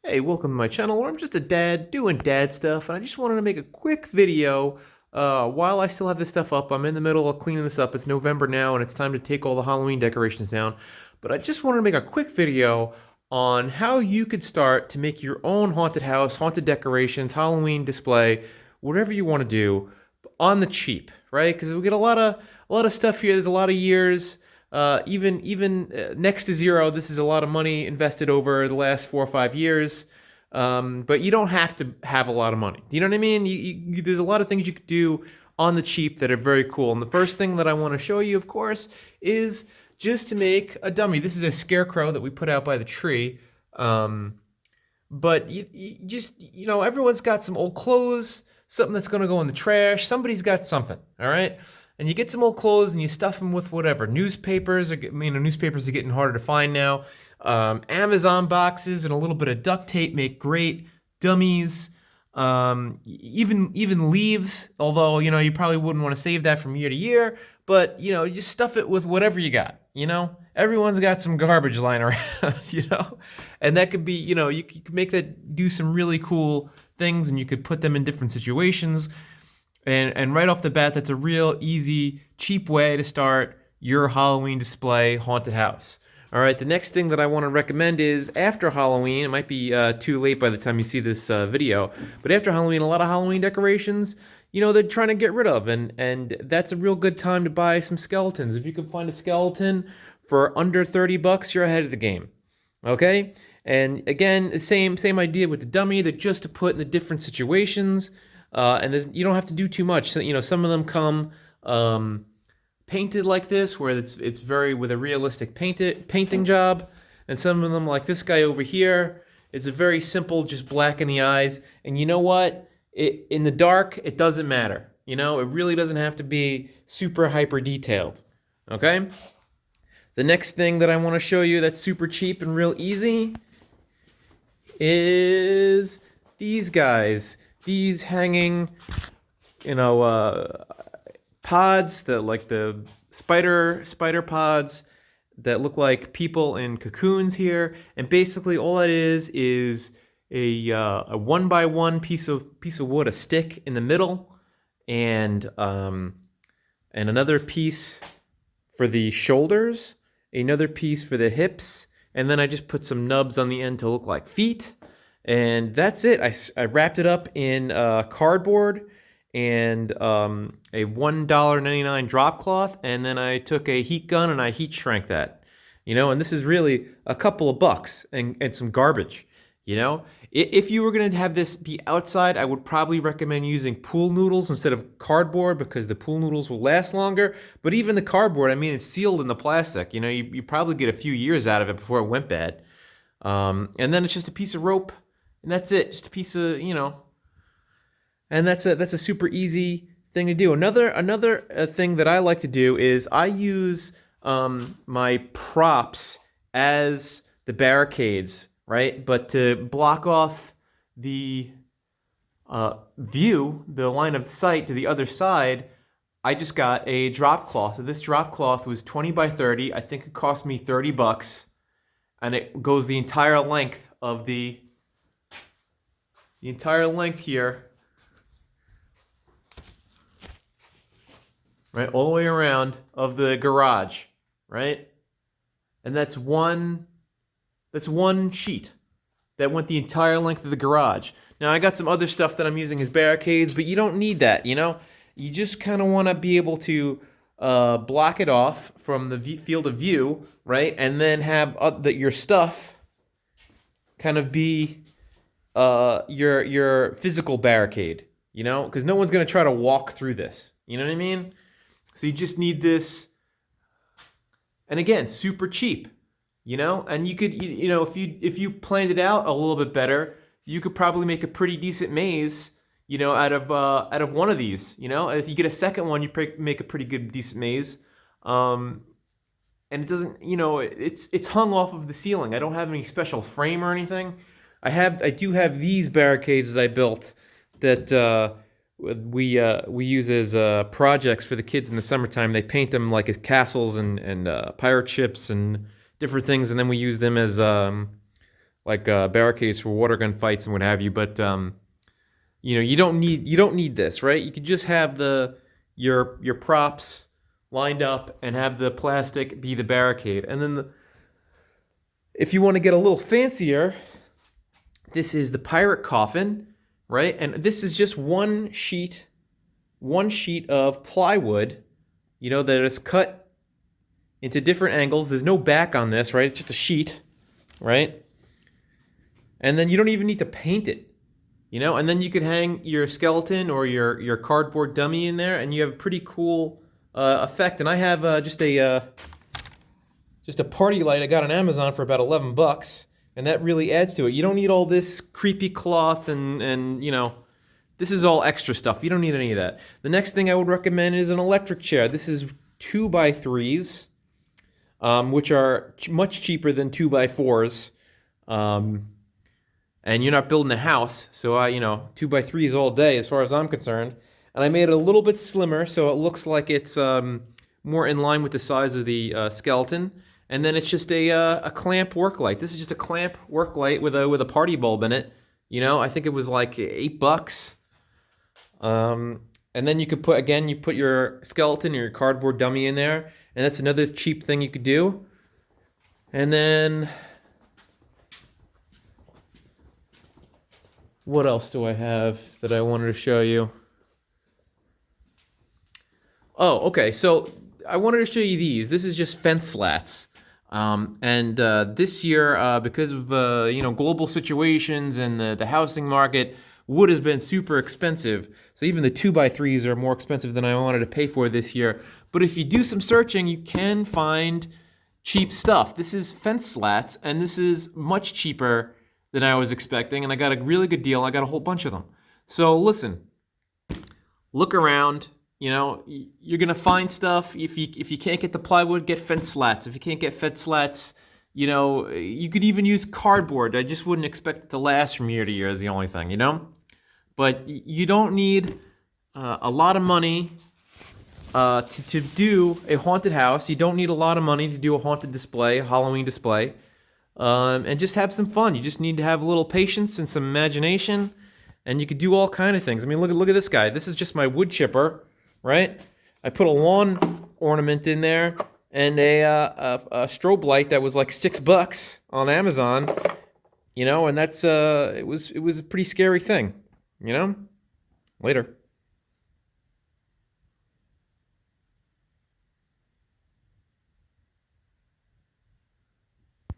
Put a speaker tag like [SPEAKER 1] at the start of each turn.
[SPEAKER 1] Hey, welcome to my channel where I'm just a dad doing dad stuff, and I just wanted to make a quick video while I still have this stuff up. I'm in the middle of cleaning this up. It's November now, and it's time to take all the Halloween decorations down. But I just wanted to make a quick video on how you could start to make your own haunted house, haunted decorations, Halloween display, whatever you want to do on the cheap, right? Because we get a lot of stuff here. There's a lot of years. Even next to zero, this is a lot of money invested over the last 4 or 5 years. But you don't have to have a lot of money. Do you know what I mean? There's a lot of things you could do on the cheap that are very cool. And the first thing that I want to show you, of course, is just to make a dummy. This is a scarecrow that we put out by the tree. But everyone's got some old clothes, something that's going to go in the trash. Somebody's got something, all right? And you get some old clothes and you stuff them with whatever. Newspapers are getting harder to find now. Amazon boxes and a little bit of duct tape make great dummies. Even leaves, although you probably wouldn't want to save that from year to year. But you just stuff it with whatever you got. Everyone's got some garbage lying around. And that could be you could make that do some really cool things, and you could put them in different situations. And right off the bat, that's a real easy, cheap way to start your Halloween display haunted house. All right, the next thing that I want to recommend is after Halloween. It might be too late by the time you see this video, but after Halloween, a lot of Halloween decorations, they're trying to get rid of, and that's a real good time to buy some skeletons. If you can find a skeleton for under 30 bucks, you're ahead of the game. Okay? And again, the same idea with the dummy, that just to put in the different situations. And you don't have to do too much. So, some of them come painted like this, where it's very with a realistic painting job, and some of them, like this guy over here, is a very simple, just black in the eyes. And you know what? In the dark, it doesn't matter. It really doesn't have to be super hyper detailed. Okay. The next thing that I want to show you that's super cheap and real easy is these guys. These hanging, pods, the spider pods that look like people in cocoons here. And basically all that is a 1x1 piece of wood, a stick in the middle, and another piece for the shoulders, another piece for the hips, and then I just put some nubs on the end to look like feet. And that's it. I wrapped it up in cardboard and a $1.99 drop cloth, and then I took a heat gun and I heat shrank that. And this is really a couple of bucks and some garbage. If you were going to have this be outside, I would probably recommend using pool noodles instead of cardboard, because the pool noodles will last longer. But even the cardboard, it's sealed in the plastic. You probably get a few years out of it before it went bad. And then it's just a piece of rope. And that's it, just a piece of, and that's a super easy thing to do. Another thing that I like to do is I use my props as the barricades, right? But to block off the view, the line of sight to the other side, I just got a drop cloth. This drop cloth was 20 by 30. I think it cost me 30 bucks. And it goes the entire length of the entire length here, right, all the way around of the garage, right? And that's one sheet that went the entire length of the garage. Now I got some other stuff that I'm using as barricades, but you don't need that. You just kind of want to be able to block it off from the field of view, right? And then have your stuff kind of be your physical barricade, because no one's going to try to walk through this. You know what I mean? So you just need this. And again, super cheap, and you could, if you planned it out a little bit better, you could probably make a pretty decent maze, out of one of these. As you get a second one, you make a pretty good decent maze. And it doesn't, it's hung off of the ceiling. I don't have any special frame or anything. I do have these barricades that I built that we use as projects for the kids in the summertime. They paint them like as castles and pirate ships and different things, and then we use them as barricades for water gun fights and what have you. But you don't need this, right? You could just have your props lined up and have the plastic be the barricade. And then if you want to get a little fancier, this is the pirate coffin, right? And this is just one sheet of plywood, that is cut into different angles. There's no back on this, right? It's just a sheet, right? And then you don't even need to paint it, and then you could hang your skeleton or your cardboard dummy in there, and you have a pretty cool effect. And I have just a party light I got on Amazon for about $11, and that really adds to it. You don't need all this creepy cloth and this is all extra stuff. You don't need any of that. The next thing I would recommend is an electric chair. This is 2x3s, which are much cheaper than 2x4s. And you're not building a house, so 2x3s all day as far as I'm concerned. And I made it a little bit slimmer so it looks like it's more in line with the size of the skeleton. And then it's just a clamp work light. This is just a clamp work light with a party bulb in it. I think it was like $8. And then you could put your skeleton or your cardboard dummy in there, and that's another cheap thing you could do. And then what else do I have that I wanted to show you? Oh, okay. So I wanted to show you these. This is just fence slats. And this year, because of global situations and the housing market, wood has been super expensive. So even the 2x3s are more expensive than I wanted to pay for this year. But if you do some searching, you can find cheap stuff. This is fence slats, and this is much cheaper than I was expecting, and I got a really good deal. I got a whole bunch of them. So listen, look around. You're gonna find stuff. If you can't get the plywood, get fence slats. If you can't get fence slats, you could even use cardboard. I just wouldn't expect it to last from year to year is the only thing, But you don't need a lot of money to do a haunted house. You don't need a lot of money to do a haunted display, a Halloween display. And just have some fun. You just need to have a little patience and some imagination, and you could do all kind of things. I mean, look at this guy. This is just my wood chipper, right? I put a lawn ornament in there and a strobe light that was like $6 on Amazon, and that's it was a pretty scary thing, Later.